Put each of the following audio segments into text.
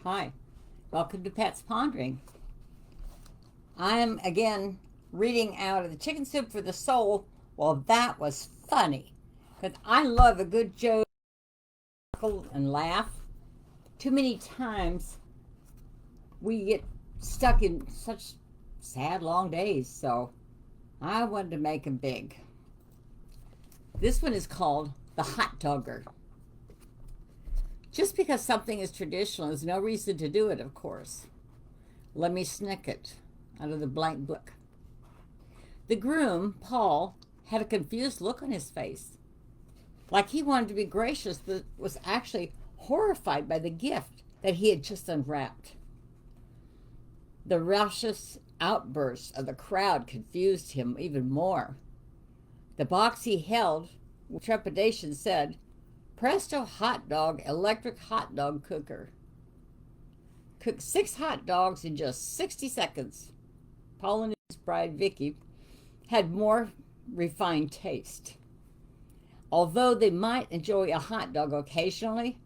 Hi, welcome to Pat's Pondering. I am again reading out of the Chicken Soup for the Soul. Well, that was funny because I love a good joke and laugh. Too many times we get stuck in such sad long days, so I wanted to make them big. This one is called The Hot Dogger. Just because something is traditional is no reason to do it, of course. Let me snick it out of the blank book. The groom, Paul, had a confused look on his face, like he wanted to be gracious, but was actually horrified by the gift that he had just unwrapped. The raucous outbursts of the crowd confused him even more. The box he held, with trepidation, said, Presto Hot Dog Electric Hot Dog Cooker. Cooked 6 hot dogs in just 60 seconds. Paul and his bride, Vicky, had more refined taste. Although they might enjoy a hot dog occasionally,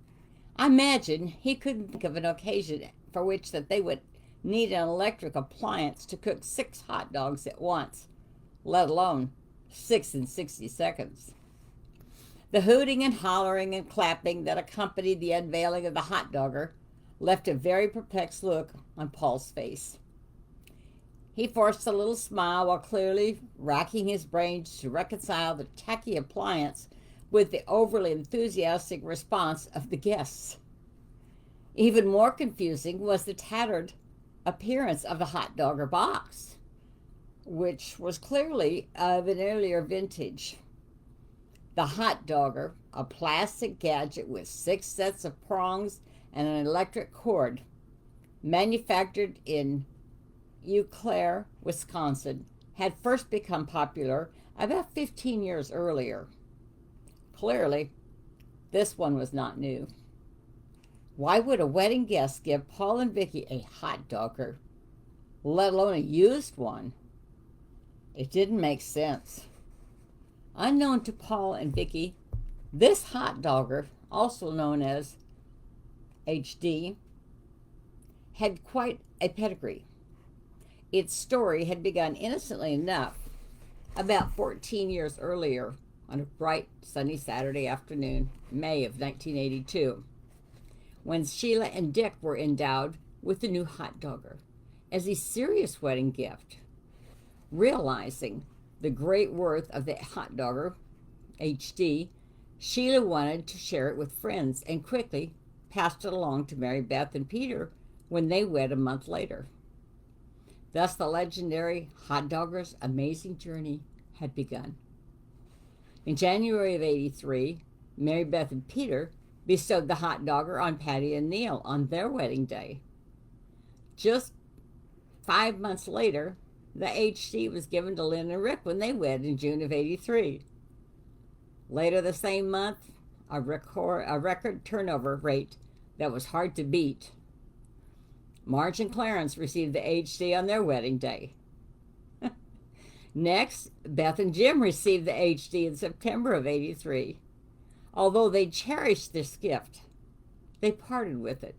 I imagine he couldn't think of an occasion for which that they would need an electric appliance to cook 6 hot dogs at once, let alone 6 in 60 seconds. The hooting and hollering and clapping that accompanied the unveiling of the hot dogger left a very perplexed look on Paul's face. He forced a little smile while clearly racking his brains to reconcile the tacky appliance with the overly enthusiastic response of the guests. Even more confusing was the tattered appearance of the hot dogger box, which was clearly of an earlier vintage. The hot dogger, a plastic gadget with 6 sets of prongs and an electric cord, manufactured in Eau Claire, Wisconsin, had first become popular about 15 years earlier. Clearly, this one was not new. Why would a wedding guest give Paul and Vicky a hot dogger, let alone a used one? It didn't make sense. Unknown to Paul and Vicky, this hot dogger, also known as HD, had quite a pedigree. Its story had begun innocently enough about 14 years earlier on a bright, sunny Saturday afternoon, May of 1982, when Sheila and Dick were endowed with the new hot dogger as a serious wedding gift. Realizing the great worth of the hot dogger, HD, Sheila wanted to share it with friends and quickly passed it along to Mary Beth and Peter when they wed a month later. Thus, the legendary hot dogger's amazing journey had begun. In January of '83, Mary Beth and Peter bestowed the hot dogger on Patty and Neil on their wedding day. Just 5 months later, the HD was given to Lynn and Rick when they wed in June of '83. Later the same month, a record turnover rate that was hard to beat. Marge and Clarence received the HD on their wedding day. Next, Beth and Jim received the HD in September of '83. Although they cherished this gift, they parted with it,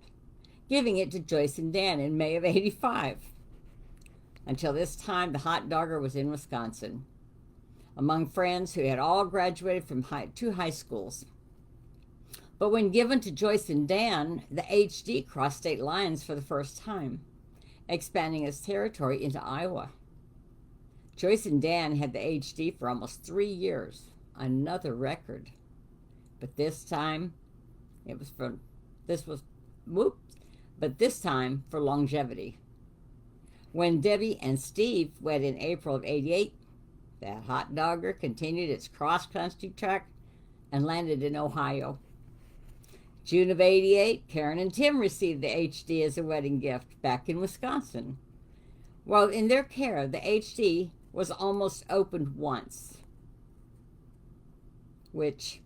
giving it to Joyce and Dan in May of '85. Until this time, the hot dogger was in Wisconsin, among friends who had all graduated from 2 high schools. But when given to Joyce and Dan, the HD crossed state lines for the first time, expanding its territory into Iowa. Joyce and Dan had the HD for almost 3 years, another record. But this time, but this time for longevity. When Debbie and Steve wed in April of '88, that hot dogger continued its cross-country trek and landed in Ohio. June of '88, Karen and Tim received the HD as a wedding gift back in Wisconsin. While in their care, the HD was almost opened once, which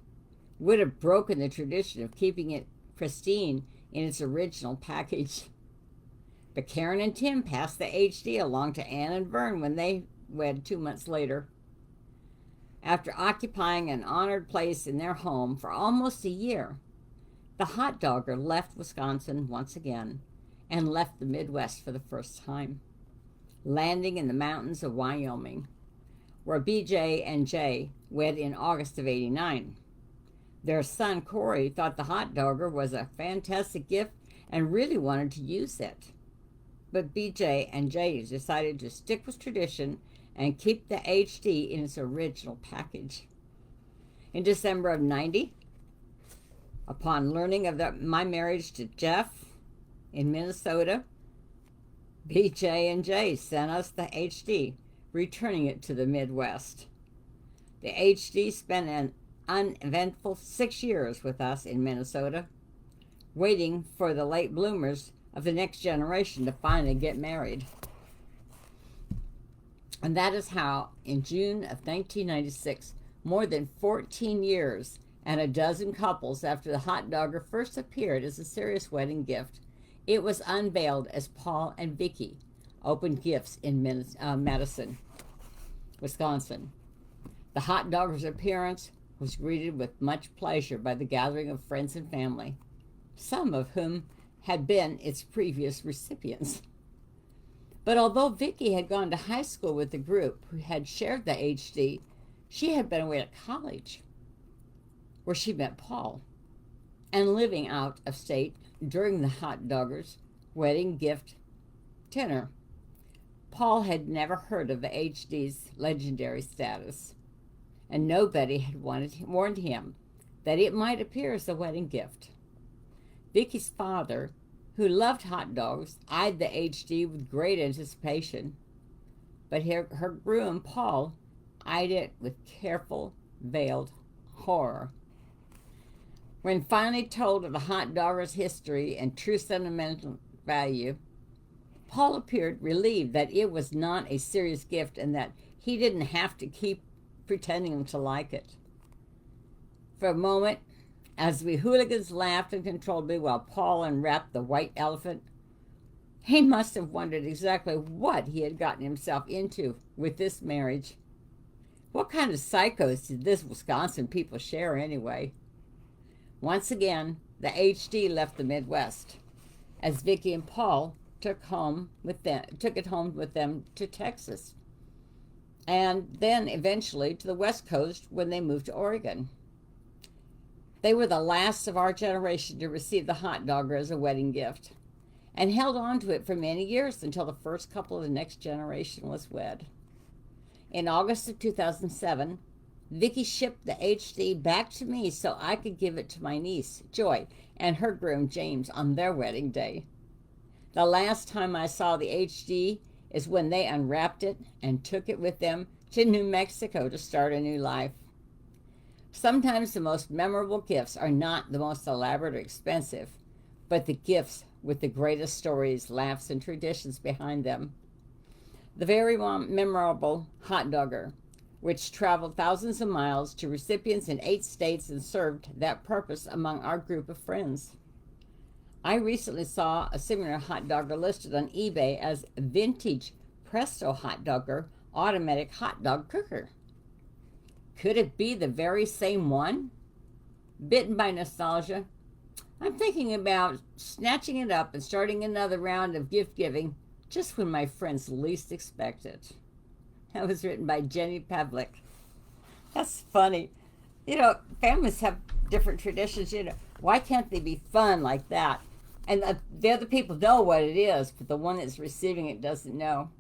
would have broken the tradition of keeping it pristine in its original package. But Karen and Tim passed the HD along to Ann and Vern when they wed 2 months later. After occupying an honored place in their home for almost a year, The hot dogger left Wisconsin once again and left the Midwest for the first time, landing in the mountains of Wyoming, where BJ and Jay wed in August of '89. Their son Corey thought the hot dogger was a fantastic gift and really wanted to use it. But BJ and Jay decided to stick with tradition and keep the HD in its original package. In December of '90, upon learning of my marriage to Jeff in Minnesota, BJ and Jay sent us the HD, returning it to the Midwest. The HD spent an uneventful 6 years with us in Minnesota, waiting for the late bloomers of the next generation to finally get married. And that is how, in June of 1996, more than 14 years and a dozen couples after the hot dogger first appeared as a serious wedding gift, it was unveiled as Paul and Vicki opened gifts in Madison, Wisconsin. The hot dogger's appearance was greeted with much pleasure by the gathering of friends and family, some of whom had been its previous recipients. But although Vicki had gone to high school with the group who had shared the HD, she had been away at college, where she met Paul, and living out of state during the hot dogger's wedding gift dinner. Paul had never heard of the HD's legendary status, and nobody had warned him that it might appear as a wedding gift. Vicki's father, who loved hot dogs, eyed the HD with great anticipation, but her groom, Paul, eyed it with careful, veiled horror. When finally told of the hot dogger's history and true sentimental value, Paul appeared relieved that it was not a serious gift and that he didn't have to keep pretending to like it. For a moment, as we hooligans laughed uncontrollably while Paul unwrapped the white elephant, he must have wondered exactly what he had gotten himself into with this marriage. What kind of psychos did this Wisconsin people share anyway? Once again, the HD left the Midwest, as Vicki and Paul took it home with them to Texas, and then eventually to the West Coast when they moved to Oregon. They were the last of our generation to receive the hot dogger as a wedding gift, and held on to it for many years until the first couple of the next generation was wed. In August of 2007, Vicki shipped the HD back to me so I could give it to my niece, Joy, and her groom, James, on their wedding day. The last time I saw the HD is when they unwrapped it and took it with them to New Mexico to start a new life. Sometimes the most memorable gifts are not the most elaborate or expensive, but the gifts with the greatest stories, laughs, and traditions behind them. The very memorable hot dogger, which traveled thousands of miles to recipients in 8 states and served that purpose among our group of friends. I recently saw a similar hot dogger listed on eBay as vintage Presto hot dogger automatic hot dog cooker. Could it be the very same one? Bitten by nostalgia, I'm thinking about snatching it up and starting another round of gift giving just when my friends least expect it. That was written by Jenny Pavlik. That's funny. Families have different traditions. Why can't they be fun like that? And the other people know what it is, but the one that's receiving it doesn't know.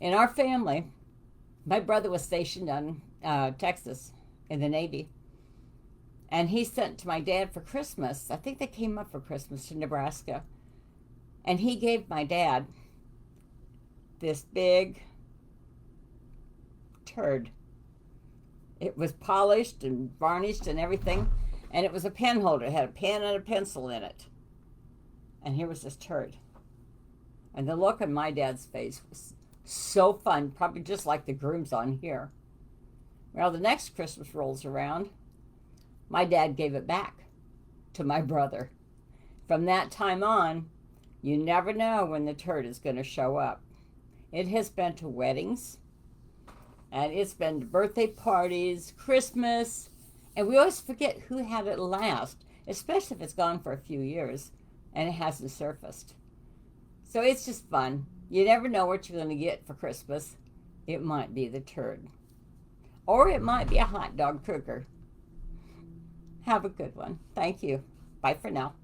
In our family, my brother was stationed on Texas in the Navy. And he sent to my dad for Christmas. I think they came up for Christmas to Nebraska. And he gave my dad this big turd. It was polished and varnished and everything, and it was a pen holder. It had a pen and a pencil in it. And here was this turd. And the look on my dad's face was so fun, probably just like the groom's on here. Well, the next Christmas rolls around. My dad gave it back to my brother. From that time on, you never know when the turd is going to show up. It has been to weddings, and it's been to birthday parties, Christmas, and we always forget who had it last. especially if it's gone for a few years and it hasn't surfaced. So it's just fun. You never know what you're going to get for Christmas. It might be the turd. Or it might be a hot dog cooker. Have a good one. Thank you. Bye for now.